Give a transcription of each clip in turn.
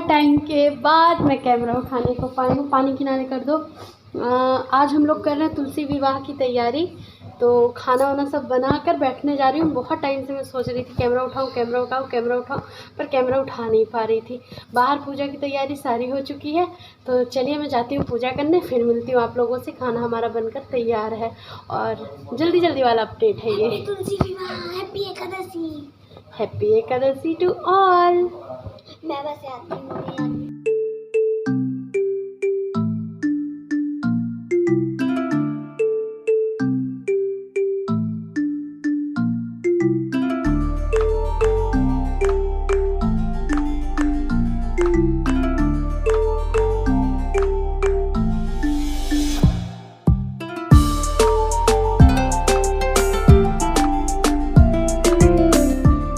बहुत टाइम के बाद मैं कैमरा उठाने को पाई हूँ। पानी किनारे कर दो। आज हम लोग कर रहे हैं तुलसी विवाह की तैयारी। तो खाना वाना सब बना कर बैठने जा रही हूँ। बहुत टाइम से मैं सोच रही थी कैमरा उठाऊँ, पर कैमरा उठा नहीं पा रही थी। बाहर पूजा की तैयारी सारी हो चुकी है। तो चलिए मैं जाती हूँ पूजा करने, फिर मिलती हूँ आप लोगों से। खाना हमारा बनकर तैयार है और जल्दी जल्दी वाला अपडेट है ये। Tulsi Vivah, happy Ekadashi. Happy Ekadashi to all. मैं बस आती हूँ।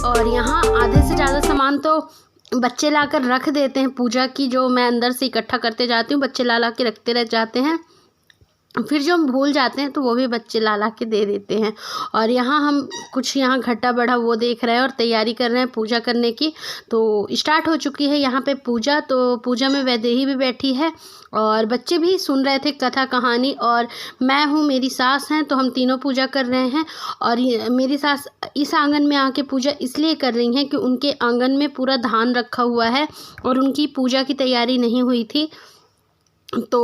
और यहाँ आधे से ज़्यादा सामान तो बच्चे लाकर रख देते हैं पूजा की, जो मैं अंदर से इकट्ठा करते जाती हूँ। बच्चे ला के रखते रह जाते हैं, फिर जो हम भूल जाते हैं तो वो भी बच्चे ला के दे देते हैं। और यहाँ हम कुछ यहाँ घटा बढ़ा वो देख रहे हैं और तैयारी कर रहे हैं पूजा करने की। तो स्टार्ट हो चुकी है यहाँ पे पूजा। तो पूजा में वैदेही भी बैठी है और बच्चे भी सुन रहे थे कथा कहानी। और मैं हूँ, मेरी सास हैं, तो हम तीनों पूजा कर रहे हैं। और मेरी सास इस आंगन में आके पूजा इसलिए कर रही हैं कि उनके आंगन में पूरा धान रखा हुआ है और उनकी पूजा की तैयारी नहीं हुई थी। तो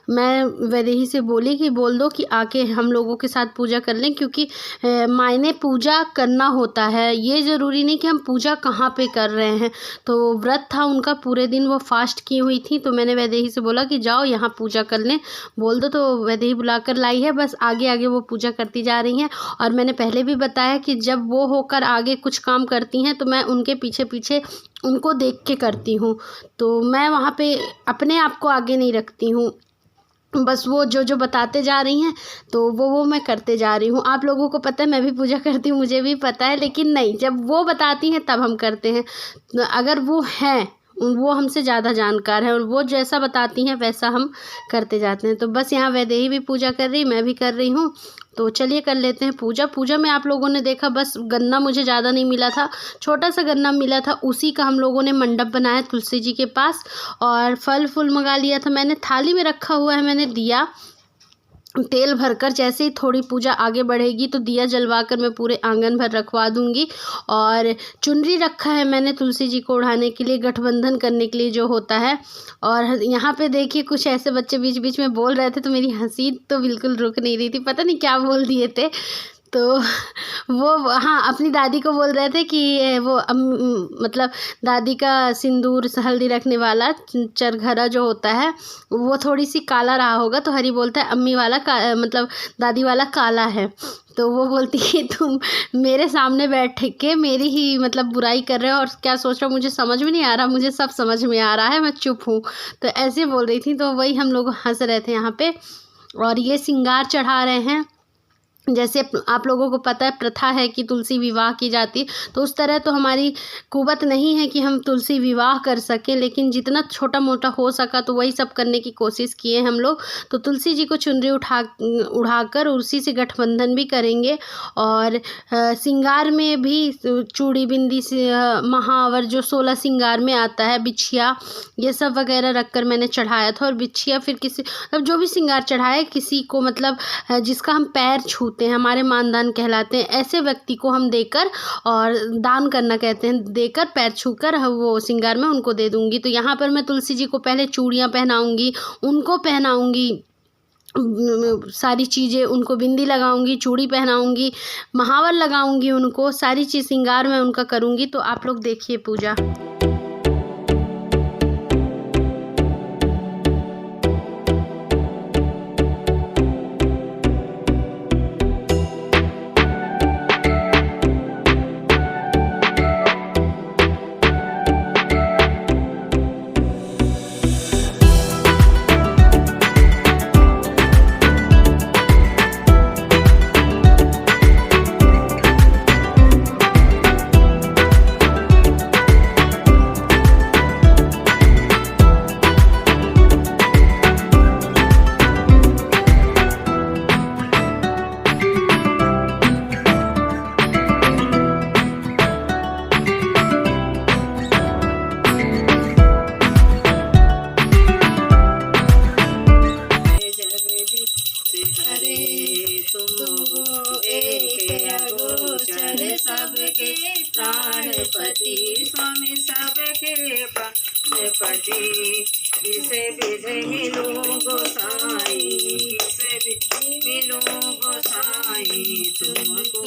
मैं वैदेही से बोली कि बोल दो कि आके हम लोगों के साथ पूजा कर लें, क्योंकि मायने पूजा करना होता है। ये ज़रूरी नहीं कि हम पूजा कहाँ पे कर रहे हैं। तो व्रत था उनका, पूरे दिन वो फास्ट की हुई थी। तो मैंने वैदेही से बोला कि जाओ यहाँ पूजा कर लें, बोल दो। तो वैदेही बुला कर लाई है, बस आगे आगे वो पूजा करती जा रही हैं। और मैंने पहले भी बताया कि जब वो होकर आगे कुछ काम करती हैं तो मैं उनके पीछे पीछे उनको देख के करती हूँ। तो मैं वहाँ पे अपने आप को आगे नहीं रखती हूँ, बस वो जो बताते जा रही हैं तो वो मैं करते जा रही हूँ। आप लोगों को पता है मैं भी पूजा करती हूँ, मुझे भी पता है, लेकिन नहीं, जब वो बताती हैं तब हम करते हैं। अगर वो हैं, वो हमसे ज़्यादा जानकार है और वो जैसा बताती हैं वैसा हम करते जाते हैं। तो बस यहाँ वैदेही भी पूजा कर रही, मैं भी कर रही हूँ। तो चलिए कर लेते हैं पूजा। पूजा में आप लोगों ने देखा, बस गन्ना मुझे ज़्यादा नहीं मिला था, छोटा सा गन्ना मिला था, उसी का हम लोगों ने मंडप बनाया तुलसी जी के पास। और फल फूल मंगा लिया था मैंने, थाली में रखा हुआ है मैंने दिया तेल भरकर। जैसे ही थोड़ी पूजा आगे बढ़ेगी तो दिया जलवाकर मैं पूरे आंगन भर रखवा दूंगी। और चुनरी रखा है मैंने तुलसी जी को ओढ़ाने के लिए, गठबंधन करने के लिए जो होता है। और यहाँ पे देखिए कुछ ऐसे बच्चे बीच बीच में बोल रहे थे, तो मेरी हंसी तो बिल्कुल रुक नहीं रही थी, पता नहीं क्या बोल दिए थे। तो वो हाँ, अपनी दादी को बोल रहे थे कि वो मतलब दादी का सिंदूर हल्दी रखने वाला चरघरा जो होता है वो थोड़ी सी काला रहा होगा, तो हरी बोलता है अम्मी वाला मतलब दादी वाला काला है। तो वो बोलती है तुम मेरे सामने बैठ के मेरी ही मतलब बुराई कर रहे हो और क्या सोच रहे हो, मुझे समझ में नहीं आ रहा, मुझे सब समझ में आ रहा है, मैं चुप हूँ। तो ऐसे बोल रही थी। तो वही हम लोग हंस रहे थे यहाँ पे। और ये श्रृंगार चढ़ा रहे हैं। जैसे आप लोगों को पता है प्रथा है कि तुलसी विवाह की जाती, तो उस तरह तो हमारी कुवत नहीं है कि हम तुलसी विवाह कर सकें, लेकिन जितना छोटा मोटा हो सका तो वही सब करने की कोशिश किए हम लोग। तो तुलसी जी को चुनरी उड़ाकर उसी से गठबंधन भी करेंगे। और श्रृंगार में भी चूड़ी बिंदी से महावर जो 16 श्रृंगार में आता है, बिछिया, ये सब वगैरह रखकर मैंने चढ़ाया था। और बिछिया फिर किसी मतलब जो भी श्रृंगार चढ़ाए किसी को, मतलब जिसका हम पैर छू हैं, हमारे मानदान कहलाते हैं, ऐसे व्यक्ति को हम देकर, और दान करना कहते हैं, देकर पैर छूकर वो श्रृंगार में उनको दे दूंगी। तो यहाँ पर मैं तुलसी जी को पहले चूड़ियाँ पहनाऊंगी, उनको पहनाऊंगी सारी चीज़ें, उनको बिंदी लगाऊंगी, चूड़ी पहनाऊंगी, महावर लगाऊंगी, उनको सारी चीज़ श्रृंगार में उनका करूंगी। तो आप लोग देखिए पूजा। वो एक अगोचर सबके प्राणपति स्वामी सबके प्राणपति। किसे विध मिलूं गोसाई किसे विध मिलूं गोसाई तुमको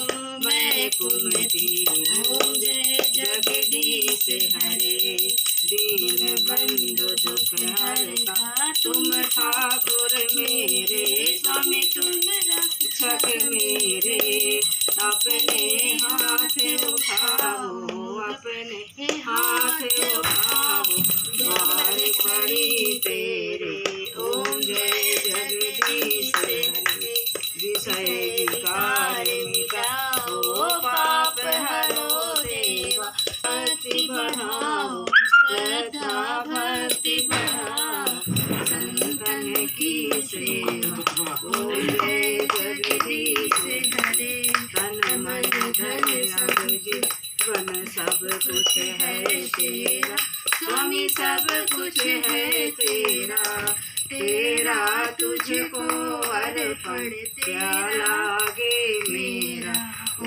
मैं कुमति हूँ जय जगदीश हरे। दीन बंधु दुख हरता तुम ठाकुर मेरे स्वामी तुम रक्षक मेरे। अपने हाथ उठाओ अपने हाथ उठाओ द्वार पड़ी तेरे। ओम जय जगदीश हरे। विषय विकार मिटाओ पाप हरो देवा भक्ति बढ़ाओ श्रद्धा भक्ति बढ़ाओ संतन की सेवा। ओम जय जगदीश हरे। तन मन धन सब जीवन सब कुछ है तेरा स्वामी सब कुछ है तेरा। तेरा तुझको अर्पण प्याला गे मेरा।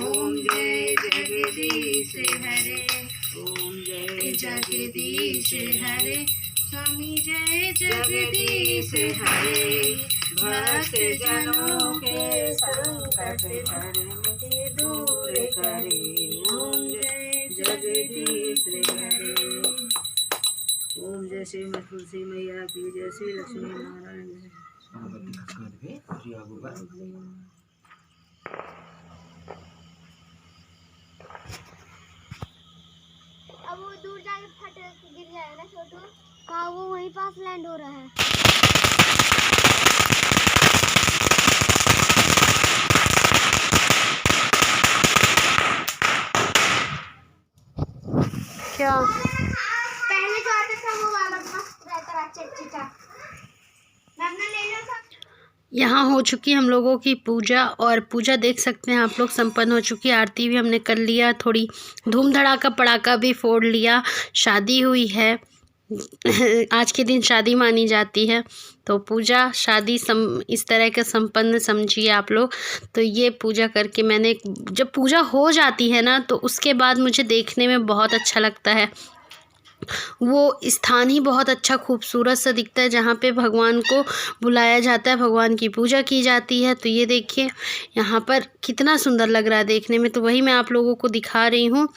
ओम जय जगदीश हरे। ओम जय जगदीश हरे। स्वामी जय जगदीश हरे। भक्त जनों के संकट धर्म के दूर करे। ओम जय जगदीश हरे। ओम जय श्री तुलसी मैया की जय श्री लक्ष्मी नारायण अब वो दूर जाके फट के गिर जाएगा ना छोटू। हाँ वो वहीं पास लैंड हो रहा है। क्या पहले जो आता था वो वाला मस्त रहता था चिटचिटा। नन्ना ले लो सब। यहाँ हो चुकी हम लोगों की पूजा, और पूजा देख सकते हैं आप लोग संपन्न हो चुकी। आरती भी हमने कर लिया, थोड़ी धूम धड़ाका पड़ाका भी फोड़ लिया। शादी हुई है आज के दिन शादी मानी जाती है, तो पूजा शादी इस तरह का संपन्न समझिए आप लोग। तो ये पूजा करके मैंने, जब पूजा हो जाती है ना तो उसके बाद मुझे देखने में बहुत अच्छा लगता है। वो स्थान ही बहुत अच्छा खूबसूरत सा दिखता है जहाँ पे भगवान को बुलाया जाता है, भगवान की पूजा की जाती है। तो ये देखिए यहाँ पर कितना सुंदर लग रहा है देखने में, तो वही मैं आप लोगों को दिखा रही हूँ।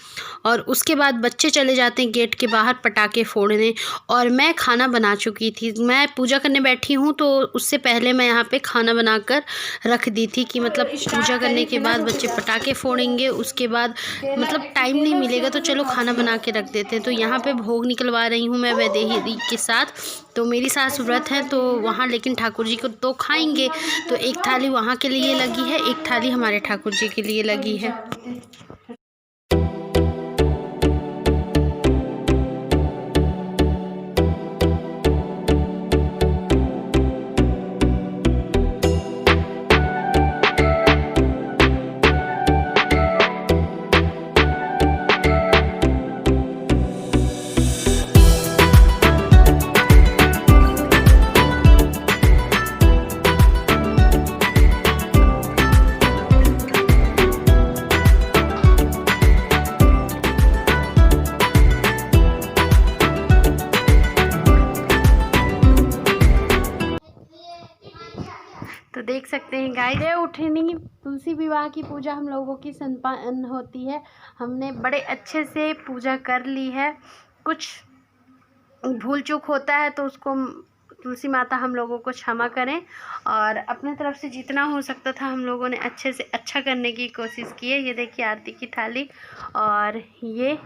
और उसके बाद बच्चे चले जाते हैं गेट के बाहर पटाखे फोड़ने, और मैं खाना बना चुकी थी। मैं पूजा करने बैठी हूँ तो उससे पहले मैं यहाँ पे खाना बनाकर रख दी थी कि मतलब पूजा करने के बाद बच्चे पटाखे फोड़ेंगे, उसके बाद मतलब टाइम नहीं मिलेगा तो चलो खाना बना के रख देते हैं। तो यहाँ पे भोग निकलवा रही हूँ मैं वैदेही के साथ। तो मेरी सास व्रत है तो वहाँ, लेकिन ठाकुर जी को तो खाएंगे, तो एक थाली वहाँ के लिए लगी है, एक थाली हमारे ठाकुर जी के लिए लगी है। तो देख सकते हैं गाइस, उठनी तुलसी विवाह की पूजा हम लोगों की संपन्न होती है। हमने बड़े अच्छे से पूजा कर ली है। कुछ भूल चूक होता है तो उसको तुलसी माता हम लोगों को क्षमा करें, और अपने तरफ से जितना हो सकता था हम लोगों ने अच्छे से अच्छा करने की कोशिश की है। ये देखिए आरती की थाली, और ये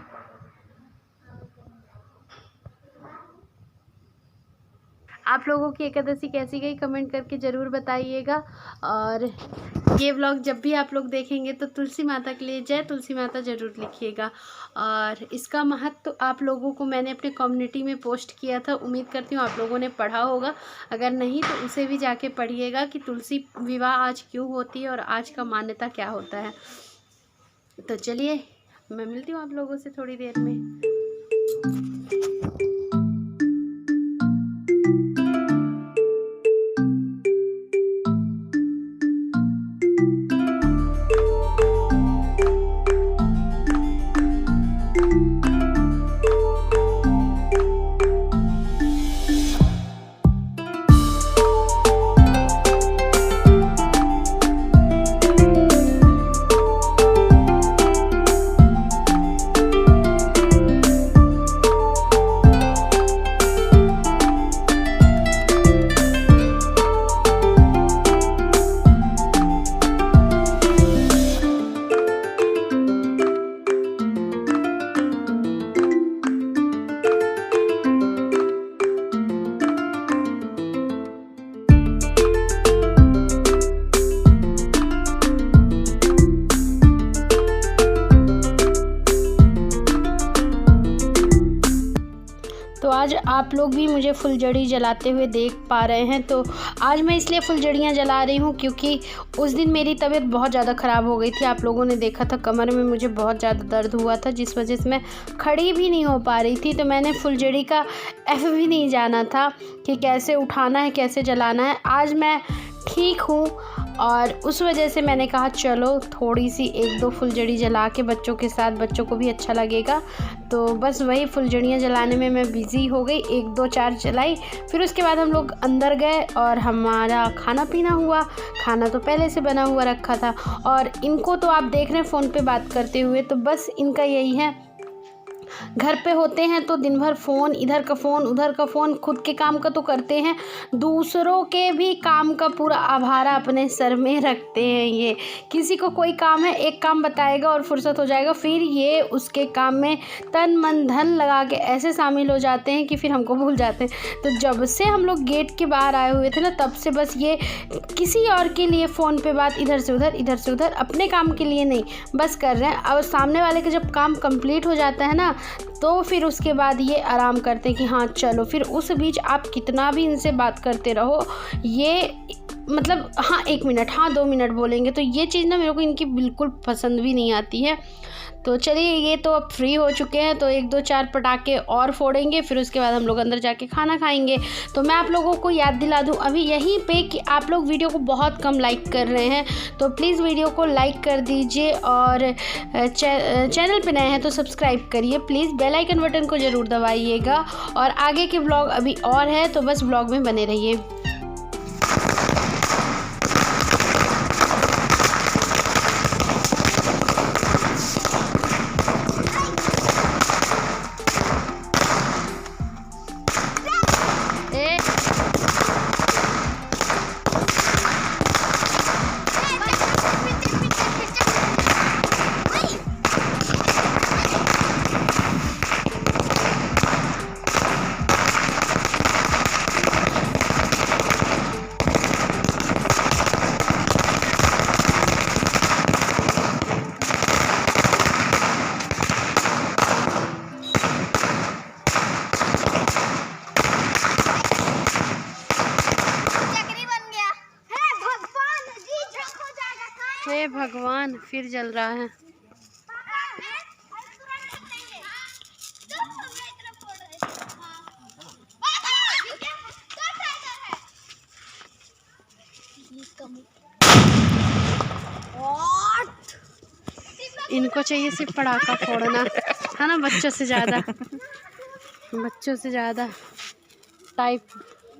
आप लोगों की एकादशी कैसी गई कमेंट करके ज़रूर बताइएगा। और ये व्लॉग जब भी आप लोग देखेंगे तो तुलसी माता के लिए जय तुलसी माता ज़रूर लिखिएगा। और इसका महत्व आप लोगों को मैंने अपने कम्युनिटी में पोस्ट किया था, उम्मीद करती हूँ आप लोगों ने पढ़ा होगा। अगर नहीं तो उसे भी जाके पढ़िएगा कि तुलसी विवाह आज क्यों होती है और आज का मान्यता क्या होता है। तो चलिए मैं मिलती हूँ आप लोगों से थोड़ी देर में। आप लोग भी मुझे फुलझड़ी जलाते हुए देख पा रहे हैं। तो आज मैं इसलिए फुलझड़ियाँ जला रही हूँ क्योंकि उस दिन मेरी तबीयत बहुत ज़्यादा ख़राब हो गई थी। आप लोगों ने देखा था कमर में मुझे बहुत ज़्यादा दर्द हुआ था, जिस वजह से मैं खड़ी भी नहीं हो पा रही थी। तो मैंने फुलझड़ी का एफ भी नहीं जाना था कि कैसे उठाना है, कैसे जलाना है। आज मैं ठीक हूँ और उस वजह से मैंने कहा चलो थोड़ी सी 1-2 फुलझड़ी जला के बच्चों के साथ, बच्चों को भी अच्छा लगेगा। तो बस वही फुलझड़ियाँ जलाने में मैं बिज़ी हो गई। 1-2-4 जलाई, फिर उसके बाद हम लोग अंदर गए और हमारा खाना पीना हुआ। खाना तो पहले से बना हुआ रखा था और इनको तो आप देख रहे हैं फ़ोन पे बात करते हुए। तो बस इनका यही है, घर पे होते हैं तो दिन भर फ़ोन, इधर का फ़ोन उधर का फ़ोन, खुद के काम का तो करते हैं, दूसरों के भी काम का पूरा आभारा अपने सर में रखते हैं। ये किसी को कोई काम है, एक काम बताएगा और फुर्सत हो जाएगा, फिर ये उसके काम में तन मन धन लगा के ऐसे शामिल हो जाते हैं कि फिर हमको भूल जाते हैं। तो जब से हम लोग गेट के बाहर आए हुए थे ना, तब से बस ये किसी और के लिए फ़ोन पे बात, इधर से उधर, अपने काम के लिए नहीं बस कर रहे हैं। और सामने वाले का जब काम कंप्लीट हो जाता है ना, तो फिर उसके बाद ये आराम करते हैं कि हाँ चलो। फिर उस बीच आप कितना भी इनसे बात करते रहो, ये मतलब हाँ 1 मिनट, हाँ 2 मिनट बोलेंगे। तो ये चीज़ ना मेरे को इनकी बिल्कुल पसंद भी नहीं आती है। तो चलिए, ये तो अब फ्री हो चुके हैं, तो 1-2-4 पटाखे और फोड़ेंगे, फिर उसके बाद हम लोग अंदर जाके खाना खाएंगे। तो मैं आप लोगों को याद दिला दूं अभी यहीं पे कि आप लोग वीडियो को बहुत कम लाइक कर रहे हैं, तो प्लीज़ वीडियो को लाइक कर दीजिए और चैनल पे नए हैं तो सब्सक्राइब करिए प्लीज़। बेल आइकन बटन को ज़रूर दबाइएगा और आगे के ब्लॉग अभी और है, तो बस ब्लॉग में बने रहिए। हे भगवान, फिर जल रहा है। इनको चाहिए सिर्फ पटाखा फोड़ना, है ना, बच्चों से ज़्यादा टाइप।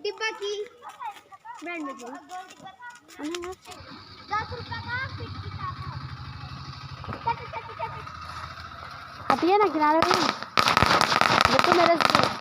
डिब्बा की ब्रांड में 10 रुपए का हटिए ना किनारे में, देखो मेरे से।